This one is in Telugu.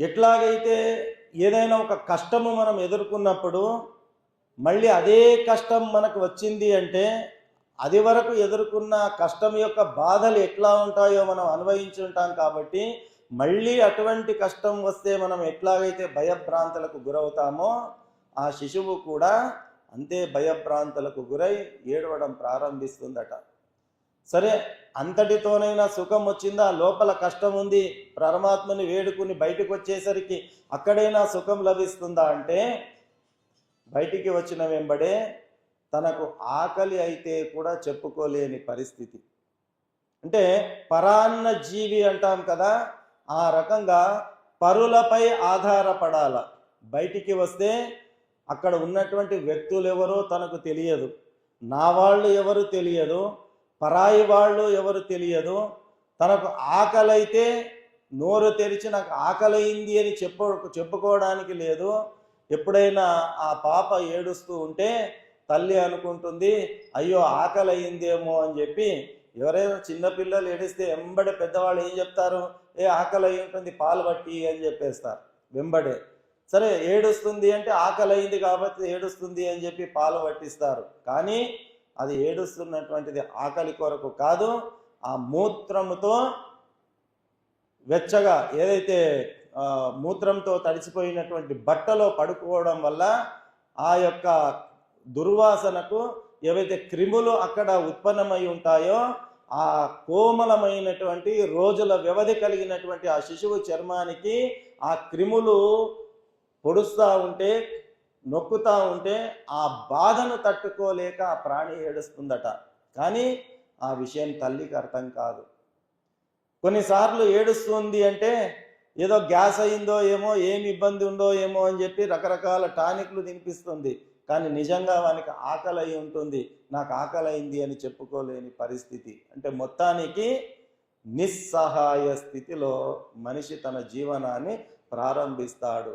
ఎట్లాగైతే ఏదైనా ఒక కష్టము మనం ఎదుర్కొన్నప్పుడు మళ్ళీ అదే కష్టం మనకు వచ్చింది అంటే అది వరకు ఎదుర్కొన్న కష్టం యొక్క బాధలు ఎట్లా ఉంటాయో మనం అనుభవించి ఉంటాం కాబట్టి మళ్ళీ అటువంటి కష్టం వస్తే మనం ఎట్లాగైతే భయభ్రాంతులకు గురవుతామో ఆ శిశువు కూడా అంతే భయభ్రాంతులకు గురై ఏడవడం ప్రారంభిస్తుందట. సరే, అంతటితోనైనా సుఖం వచ్చిందా? లోపల కష్టం ఉంది, పరమాత్మని వేడుకుని బయటకు వచ్చేసరికి అక్కడైనా సుఖం లభిస్తుందా అంటే బయటికి వచ్చిన వెంబడే తనకు ఆకలి అయితే కూడా చెప్పుకోలేని పరిస్థితి. అంటే పరాన్న జీవి అంటాం కదా, ఆ రకంగా పరులపై ఆధారపడాల. బయటికి వస్తే అక్కడ ఉన్నటువంటి వ్యక్తులు ఎవరో తనకు తెలియదు, నా వాళ్ళు ఎవరు తెలియదు, పరాయి వాళ్ళు ఎవరు తెలియదు. తనకు ఆకలైతే నోరు తెరిచి నాకు ఆకలైంది అని చెప్పుకోవడానికి లేదు. ఎప్పుడైనా ఆ పాప ఏడుస్తూ ఉంటే తల్లి అనుకుంటుంది, అయ్యో ఆకలయ్యిందేమో అని చెప్పి. ఎవరైనా చిన్నపిల్లలు ఏడిస్తే వెంబడే పెద్దవాళ్ళు ఏం చెప్తారు? ఆకలి అయి ఉంటుంది, పాలు పట్టి అని చెప్పేస్తారు వెంబడే. సరే, ఏడుస్తుంది అంటే ఆకలి అయింది కాబట్టి ఏడుస్తుంది అని చెప్పి పాలు పట్టిస్తారు. కానీ అది ఏడుస్తున్నటువంటిది ఆకలి కొరకు కాదు, ఆ మూత్రముతో వెచ్చగా ఏదైతే మూత్రంతో తడిసిపోయినటువంటి బట్టలో పడుకోవడం వల్ల ఆ యొక్క దుర్వాసనకు ఏవైతే క్రిములు అక్కడ ఉత్పన్నమై ఉంటాయో ఆ కోమలమైనటువంటి రోజుల వ్యవధి కలిగినటువంటి ఆ శిశువు చర్మానికి ఆ క్రిములు పొడుస్తూ ఉంటే, నొక్కుతూ ఉంటే ఆ బాధను తట్టుకోలేక ఆ ప్రాణి ఏడుస్తుందట. కానీ ఆ విషయం తల్లికి అర్థం కాదు. కొన్నిసార్లు ఏడుస్తుంది అంటే ఏదో గ్యాస్ అయిందో ఏమో, ఏమి ఇబ్బంది ఉందో ఏమో అని చెప్పి రకరకాల టానిక్లు తినిపిస్తుంది. కానీ నిజంగా వానికి ఆకలి అయి ఉంటుంది, నాకు ఆకలి అయింది అని చెప్పుకోలేని పరిస్థితి. అంటే మొత్తానికి నిస్సహాయ స్థితిలో మనిషి తన జీవనాన్ని ప్రారంభిస్తాడు.